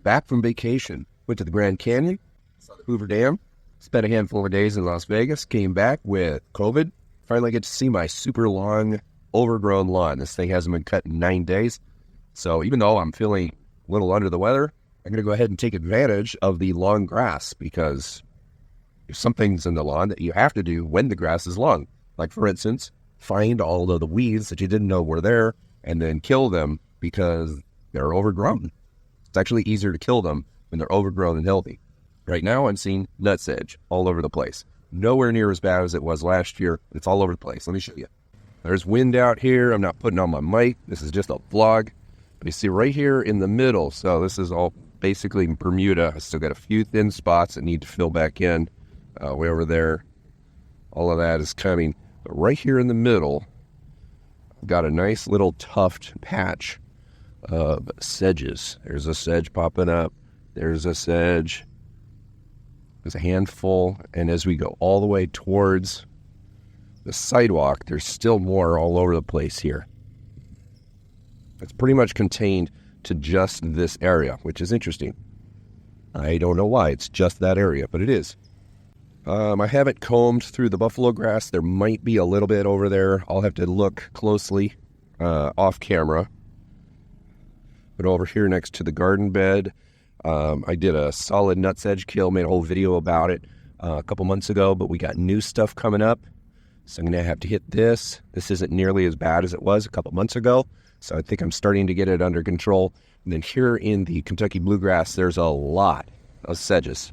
back from vacation. Went to the Grand Canyon, saw the Hoover Dam, spent a handful of days in Las Vegas, came back with COVID. Finally get to see my super long, overgrown lawn. This thing hasn't been cut in 9 days. So even though I'm feeling a little under the weather, I'm going to go ahead and take advantage of the long grass because there's some things in the lawn that you have to do when the grass is long. Like, for instance, find all of the weeds that you didn't know were there and then kill them because they're overgrown. It's actually easier to kill them when they're overgrown and healthy. Right now, I'm seeing nutsedge all over the place. Nowhere near as bad as it was last year. It's all over the place. Let me show you. There's wind out here. I'm not putting on my mic. This is just a vlog. But you see right here in the middle. So this is all basically Bermuda. I still got a few thin spots that need to fill back in. Way over there. All of that is coming. But right here in the middle, I've got a nice little tuft patch of sedges. There's a sedge popping up. There's a sedge. There's a handful. And as we go all the way towards the sidewalk, there's still more all over the place here. It's pretty much contained to just this area, which is interesting. I don't know why it's just that area, but it is. I haven't combed through the buffalo grass. There might be a little bit over there. I'll have to look closely off camera. But over here next to the garden bed, I did a solid nutsedge kill, made a whole video about it a couple months ago, but we got new stuff coming up. So I'm going to have to hit this. This isn't nearly as bad as it was a couple months ago. So I think I'm starting to get it under control. And then here in the Kentucky bluegrass, there's a lot of sedges.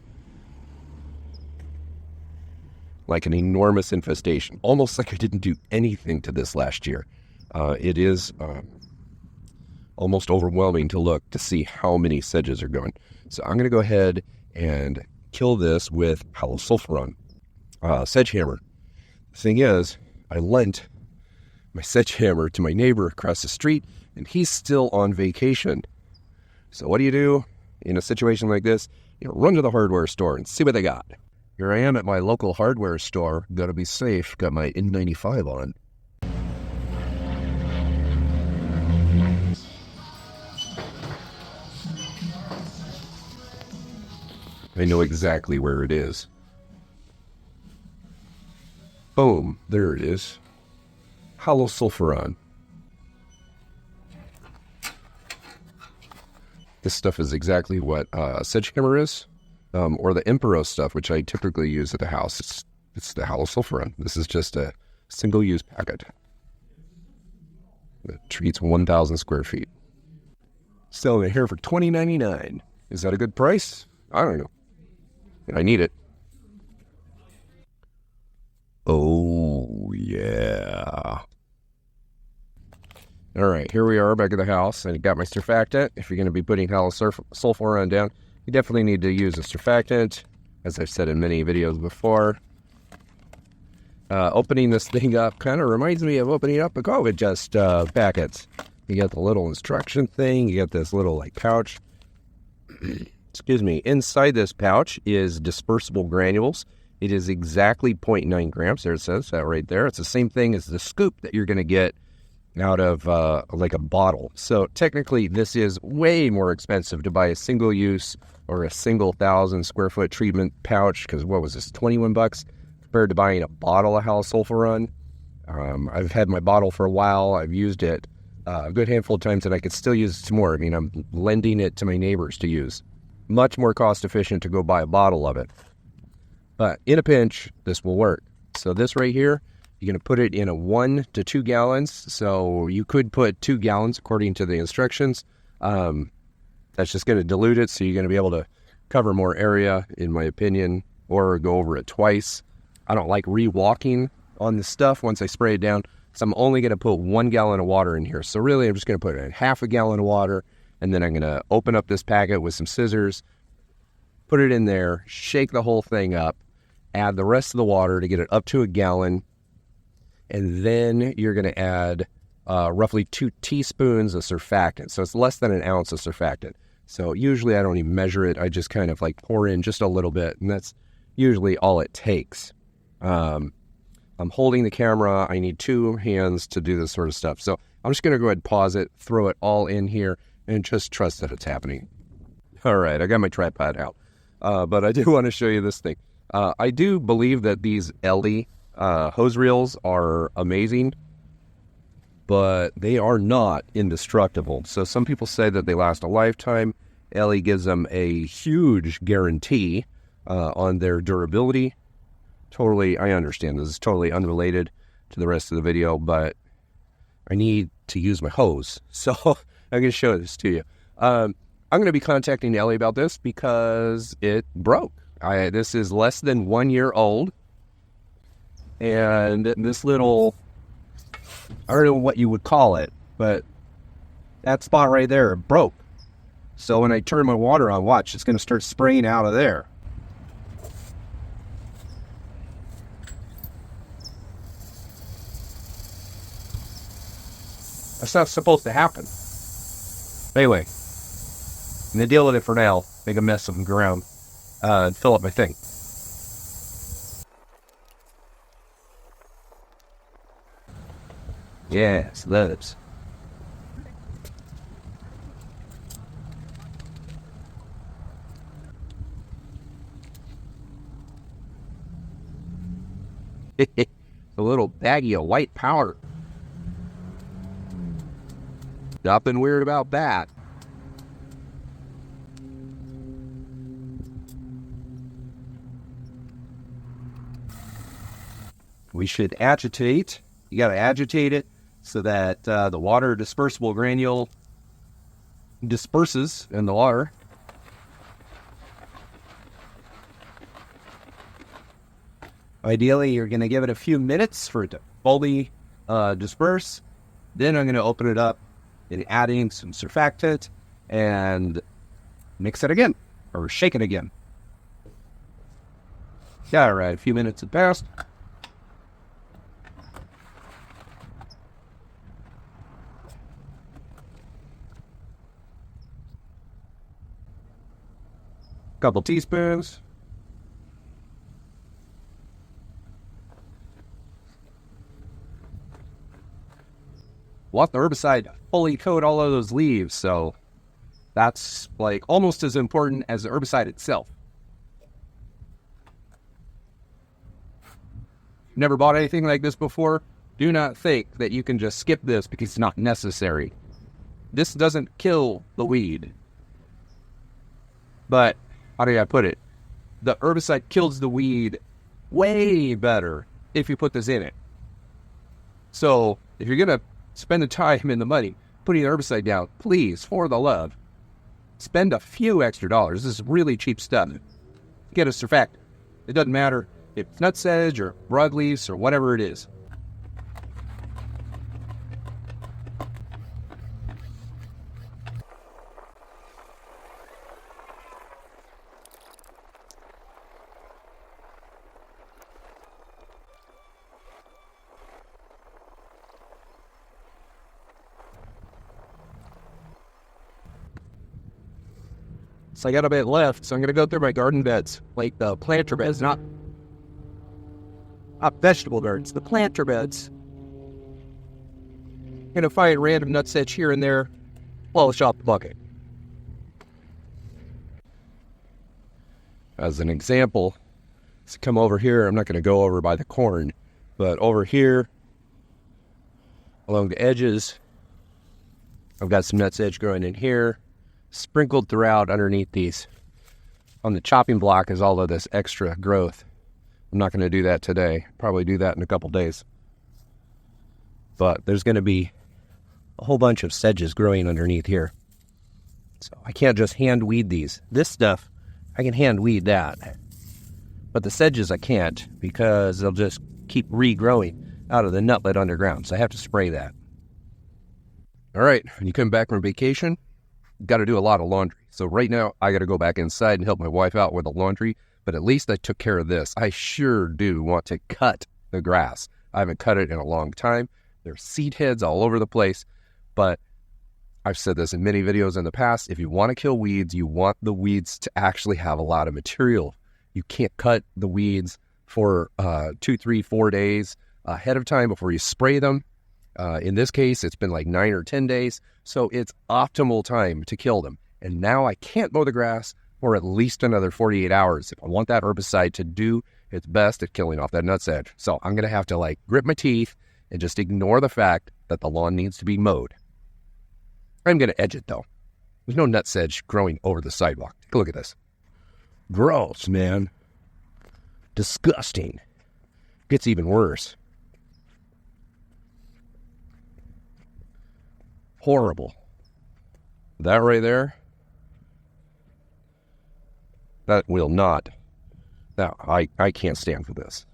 Like an enormous infestation. Almost like I didn't do anything to this last year. It is almost overwhelming to look to see how many sedges are going. So I'm going to go ahead and kill this with halosulfuron sedge hammer. The thing is, I lent my sedge hammer to my neighbor across the street, and he's still on vacation. So what do you do in a situation like this? You know, run to the hardware store and see what they got. Here I am at my local hardware store. Gotta be safe. Got my N95 on. I know exactly where it is. Boom, there it is. Halosulfuron. This stuff is exactly what sedge hammer is, or the Emperor stuff, which I typically use at the house. It's the halosulfuron. This is just a single-use packet. It treats 1,000 square feet. Selling it here for $20.99. Is that a good price? I don't know. I need it. Oh, yeah. All right, here we are back at the house, and I got my surfactant. If you're going to be putting halosulfuron down, you definitely need to use a surfactant, as I've said in many videos before. Opening this thing up kind of reminds me of opening up a COVID just packets. You got the little instruction thing. You got this little like pouch. Excuse me. Inside this pouch is dispersible granules. It is exactly 0.9 grams. There it says that right there. It's the same thing as the scoop that you're going to get out of like a bottle. So technically this is way more expensive to buy a single use or a single 1,000 square foot treatment pouch, because what was this, 21 bucks compared to buying a bottle of halosulfuron. I've had my bottle for a while. I've used it a good handful of times, and I could still use it some more. I mean, I'm lending it to my neighbors to use. Much more cost efficient to go buy a bottle of it. But in a pinch, this will work. So this right here, you're going to put it in a 1 to 2 gallons. So you could put 2 gallons according to the instructions. That's just going to dilute it, so you're going to be able to cover more area, in my opinion, or go over it twice. I don't like re-walking on the stuff once I spray it down, so I'm only going to put 1 gallon of water in here. So really, I'm just going to put in half a gallon of water, and then I'm going to open up this packet with some scissors, put it in there, shake the whole thing up, add the rest of the water to get it up to a gallon, and then you're going to add roughly 2 teaspoons of surfactant. So it's less than an ounce of surfactant. So usually I don't even measure it. I just kind of like pour in just a little bit, and that's usually all it takes. I'm holding the camera. I need 2 hands to do this sort of stuff. So I'm just going to go ahead and pause it, throw it all in here, and just trust that it's happening. All right, I got my tripod out. But I do want to show you this thing. I do believe that these Ellie hose reels are amazing, but they are not indestructible. So some people say that they last a lifetime. Ellie gives them a huge guarantee on their durability. Totally, I understand this is totally unrelated to the rest of the video, but I need to use my hose. So I'm going to show this to you. I'm going to be contacting Ellie about this because it broke. This is less than 1 year old. And this little, I don't know what you would call it, but that spot right there broke. So when I turn my water on, watch, it's going to start spraying out of there. That's not supposed to happen. Anyway, I'm going to deal with it for now, make a mess of the ground, and fill up my thing. Yes, those. A little baggie of white powder. Nothing weird about that. We should agitate. You got to agitate it so that the water dispersible granule disperses in the water. Ideally, you're going to give it a few minutes for it to fully disperse. Then I'm going to open it up and add in some surfactant and mix it again, or shake it again. All right, a few minutes have passed. Couple teaspoons. Want the herbicide to fully coat all of those leaves, so that's like almost as important as the herbicide itself. Never bought anything like this before? Do not think that you can just skip this because it's not necessary. This doesn't kill the weed. But how do I put it? The herbicide kills the weed way better if you put this in it. So if you're going to spend the time and the money putting the herbicide down, please, for the love, spend a few extra dollars. This is really cheap stuff. Get a surfactant. It doesn't matter if it's nutsedge or broadleaves or whatever it is. So I got a bit left, so I'm going to go through my garden beds, like the planter beds, not vegetable gardens, the planter beds. I'm going to find random nutsedge here and there, polish off the bucket. As an example, let's come over here. I'm not going to go over by the corn, but over here, along the edges, I've got some nutsedge growing in here. Sprinkled throughout underneath these. On the chopping block is all of this extra growth. I'm not going to do that today. Probably do that in a couple days. But there's going to be a whole bunch of sedges growing underneath here. So I can't just hand weed these. This stuff, I can hand weed that. But the sedges I can't because they'll just keep regrowing out of the nutlet underground. So I have to spray that. All right, when you come back from vacation, got to do a lot of laundry. So right now, I got to go back inside and help my wife out with the laundry, but at least I took care of this. I sure do want to cut the grass. I haven't cut it in a long time. There's seed heads all over the place, but I've said this in many videos in the past. If you want to kill weeds, you want the weeds to actually have a lot of material. You can't cut the weeds for 2, 3, 4 days ahead of time before you spray them. In this case, it's been like 9 or 10 days. So it's optimal time to kill them. and now I can't mow the grass for at least another 48 hours if I want that herbicide to do its best at killing off that nutsedge. So I'm going to have to like grit my teeth and just ignore the fact that the lawn needs to be mowed. I'm going to edge it though. There's no nutsedge growing over the sidewalk. Take a look at this. Gross, man. Disgusting. Gets even worse. Horrible. That right there, that will not. Now, I can't stand for this.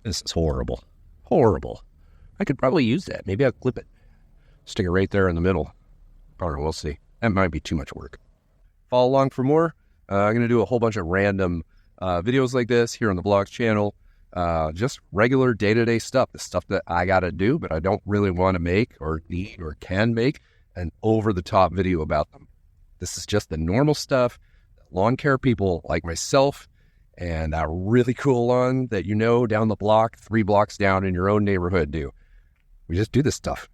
This is horrible. Horrible. I could probably use that. Maybe I'll clip it. Stick it right there in the middle. Probably, we'll see. That might be too much work. Follow along for more. I'm going to do a whole bunch of random videos like this here on the Vlogs channel. Just regular day-to-day stuff. The stuff that I got to do, but I don't really want to make or need or can make an over-the-top video about them. This is just the normal stuff that lawn care people like myself and that really cool lawn that you know down the block, 3 blocks down in your own neighborhood do. We just do this stuff.